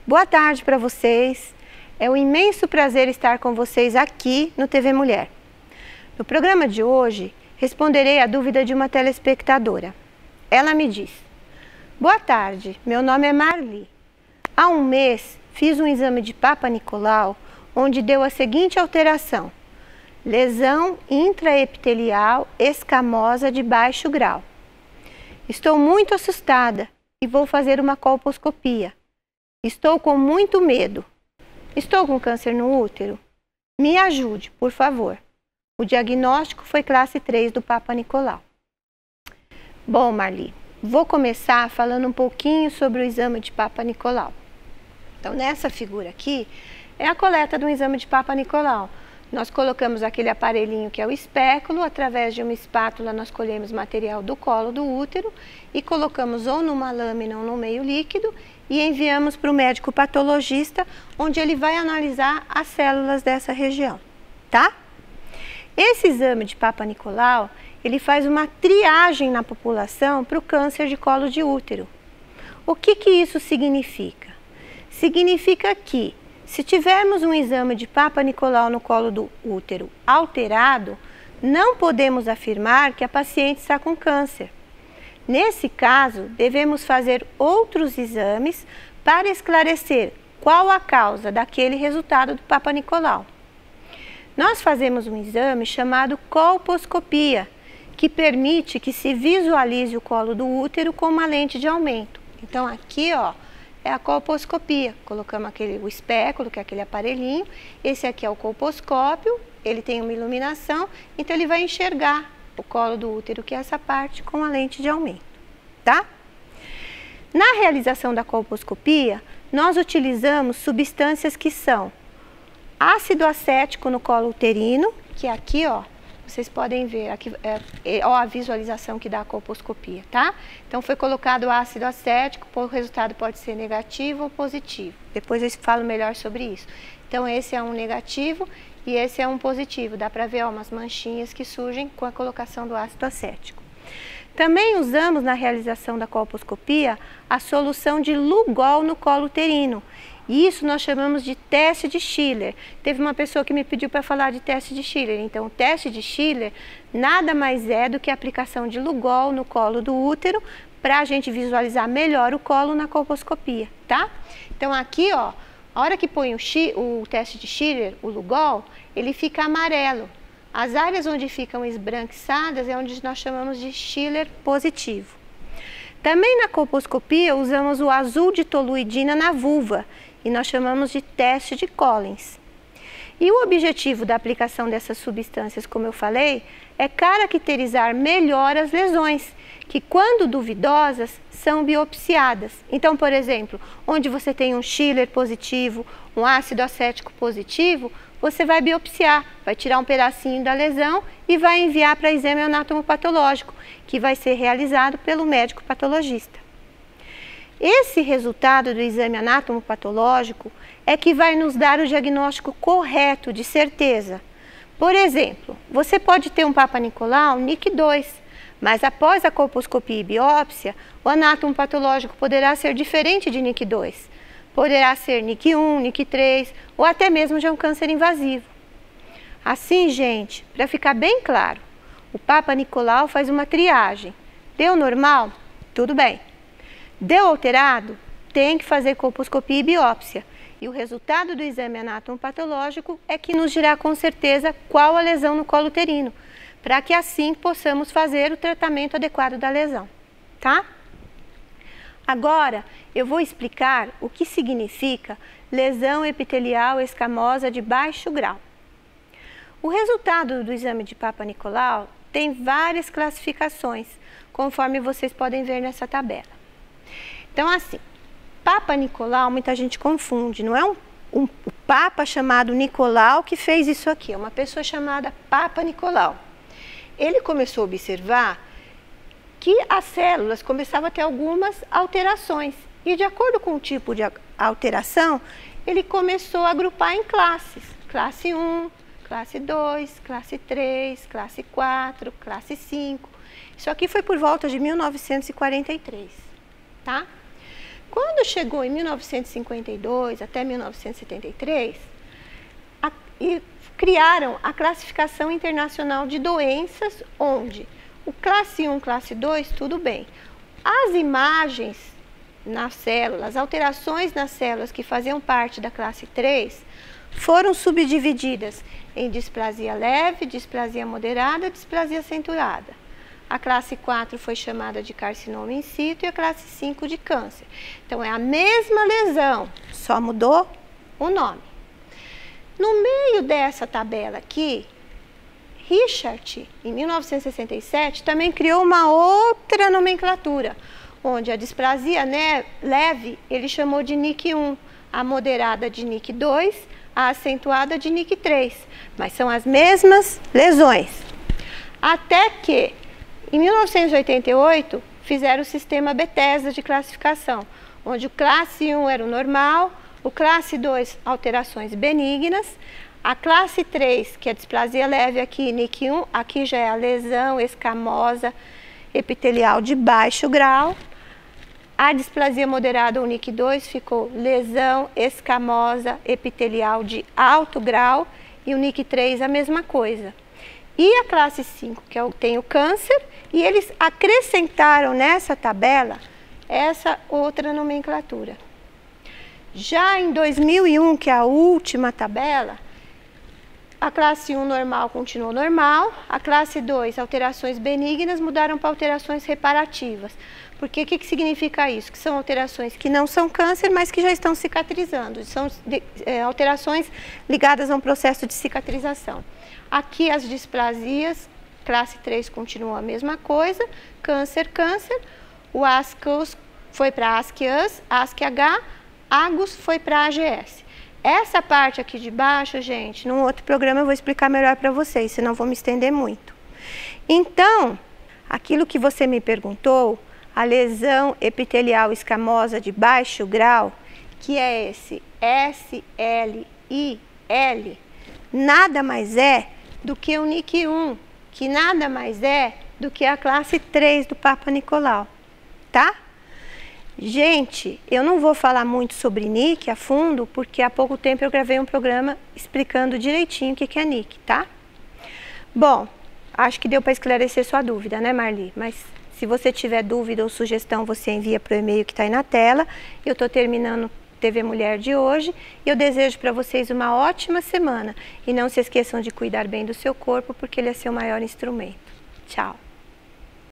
Boa tarde para vocês. É um imenso prazer estar com vocês aqui no TV Mulher. No programa de hoje, responderei a dúvida de uma telespectadora. Ela me diz: boa tarde, meu nome é Marli. Há um mês, fiz um exame de Papa Nicolau, onde deu a seguinte alteração: lesão intraepitelial escamosa de baixo grau. Estou muito assustada e vou fazer uma colposcopia. Estou com muito medo. Estou com câncer no útero? Me ajude, por favor. O diagnóstico foi classe 3 do Papa Nicolau. Bom, Marli, vou começar falando um pouquinho sobre o exame de Papa Nicolau. Então, nessa figura aqui, é a coleta do exame de Papa Nicolau. Nós colocamos aquele aparelhinho que é o espéculo, através de uma espátula nós colhemos material do colo do útero e colocamos ou numa lâmina ou no meio líquido e enviamos para o médico patologista, onde ele vai analisar as células dessa região, tá? Esse exame de Papa Nicolau, ele faz uma triagem na população para o câncer de colo de útero. O que isso significa? Significa que, se tivermos um exame de Papa Nicolau no colo do útero alterado, não podemos afirmar que a paciente está com câncer. Nesse caso, devemos fazer outros exames para esclarecer qual a causa daquele resultado do Papa Nicolau. Nós fazemos um exame chamado colposcopia, que permite que se visualize o colo do útero com uma lente de aumento. Então aqui, ó, é a colposcopia. Colocamos o espéculo, que é aquele aparelhinho. Esse aqui é o colposcópio, ele tem uma iluminação, então ele vai enxergar o colo do útero, que é essa parte, com a lente de aumento, tá? Na realização da colposcopia, nós utilizamos substâncias que são ácido acético no colo uterino, que é aqui, ó, vocês podem ver, aqui ó, a visualização que dá a colposcopia, tá? Então, foi colocado ácido acético, o resultado pode ser negativo ou positivo. Depois eu falo melhor sobre isso. Então, esse é um negativo e esse é um positivo. Dá para ver, ó, umas manchinhas que surgem com a colocação do ácido acético. Também usamos na realização da colposcopia a solução de Lugol no colo uterino. Isso nós chamamos de teste de Schiller. Teve uma pessoa que me pediu para falar de teste de Schiller. Então, o teste de Schiller nada mais é do que a aplicação de Lugol no colo do útero para a gente visualizar melhor o colo na colposcopia, tá? Então, aqui, ó, a hora que põe o teste de Schiller, o Lugol, ele fica amarelo. As áreas onde ficam esbranquiçadas é onde nós chamamos de Schiller positivo. Também na colposcopia usamos o azul de toluidina na vulva e nós chamamos de teste de Collins. E o objetivo da aplicação dessas substâncias, como eu falei, é caracterizar melhor as lesões, que quando duvidosas são biopsiadas. Então, por exemplo, onde você tem um Schiller positivo, um ácido acético positivo, você vai biopsiar, vai tirar um pedacinho da lesão e vai enviar para exame anatomopatológico, que vai ser realizado pelo médico patologista. Esse resultado do exame anatomopatológico é que vai nos dar o diagnóstico correto, de certeza. Por exemplo, você pode ter um Papa Nicolau NIC2, mas após a colposcopia e biópsia, o anatomopatológico poderá ser diferente de NIC2. Poderá ser NIC1, NIC3 ou até mesmo de um câncer invasivo. Assim, gente, para ficar bem claro, o Papa Nicolau faz uma triagem. Deu normal? Tudo bem. Deu alterado? Tem que fazer colposcopia e biópsia. E o resultado do exame anatomopatológico é que nos dirá com certeza qual a lesão no colo uterino, para que assim possamos fazer o tratamento adequado da lesão, tá? Agora, eu vou explicar o que significa lesão epitelial escamosa de baixo grau. O resultado do exame de Papa Nicolau tem várias classificações, conforme vocês podem ver nessa tabela. Então, assim, Papa Nicolau, muita gente confunde, não é um Papa chamado Nicolau que fez isso aqui, é uma pessoa chamada Papa Nicolau. Ele começou a observar que as células começavam a ter algumas alterações e, de acordo com o tipo de alteração, ele começou a agrupar em classes, classe 1, classe 2, classe 3, classe 4, classe 5. Isso aqui foi por volta de 1943, tá? Quando chegou em 1952 até 1973, criaram a classificação internacional de doenças, onde o classe 1, classe 2, tudo bem. As imagens nas células, as alterações nas células que faziam parte da classe 3, foram subdivididas em displasia leve, displasia moderada, displasia acentuada. A classe 4 foi chamada de carcinoma in situ e a classe 5 de câncer. Então, é a mesma lesão, só mudou o nome. No meio dessa tabela aqui, Richard, em 1967, também criou uma outra nomenclatura, onde a displasia leve ele chamou de NIC1, a moderada de NIC2, a acentuada de NIC3, mas são as mesmas lesões. Até que, em 1988, fizeram o sistema Bethesda de classificação, onde o classe 1 era o normal, o classe 2, alterações benignas, a classe 3, que é a displasia leve aqui, NIC1, aqui já é a lesão escamosa epitelial de baixo grau. A displasia moderada, o NIC2, ficou lesão escamosa epitelial de alto grau e o NIC3 a mesma coisa. E a classe 5, que tem o câncer, e eles acrescentaram nessa tabela essa outra nomenclatura. Já em 2001, que é a última tabela, a classe 1 normal continuou normal, a classe 2, alterações benignas, mudaram para alterações reparativas. Porque o que significa isso? Que são alterações que não são câncer, mas que já estão cicatrizando. São alterações ligadas a um processo de cicatrização. Aqui as displasias, classe 3 continua a mesma coisa, câncer, câncer. O ASCUS foi para ASC-US, ASC-H, AGUS foi para AGS. Essa parte aqui de baixo, gente, num outro programa eu vou explicar melhor para vocês, senão vou me estender muito. Então, aquilo que você me perguntou, a lesão epitelial escamosa de baixo grau, que é esse SLIL, nada mais é do que o NIC1, que nada mais é do que a classe 3 do Papa Nicolau, tá? Gente, eu não vou falar muito sobre NIC a fundo, porque há pouco tempo eu gravei um programa explicando direitinho o que é NIC, tá? Bom, acho que deu para esclarecer sua dúvida, né, Marli? Mas se você tiver dúvida ou sugestão, você envia para o e-mail que está aí na tela. Eu estou terminando o TV Mulher de hoje e eu desejo para vocês uma ótima semana. E não se esqueçam de cuidar bem do seu corpo, porque ele é seu maior instrumento. Tchau!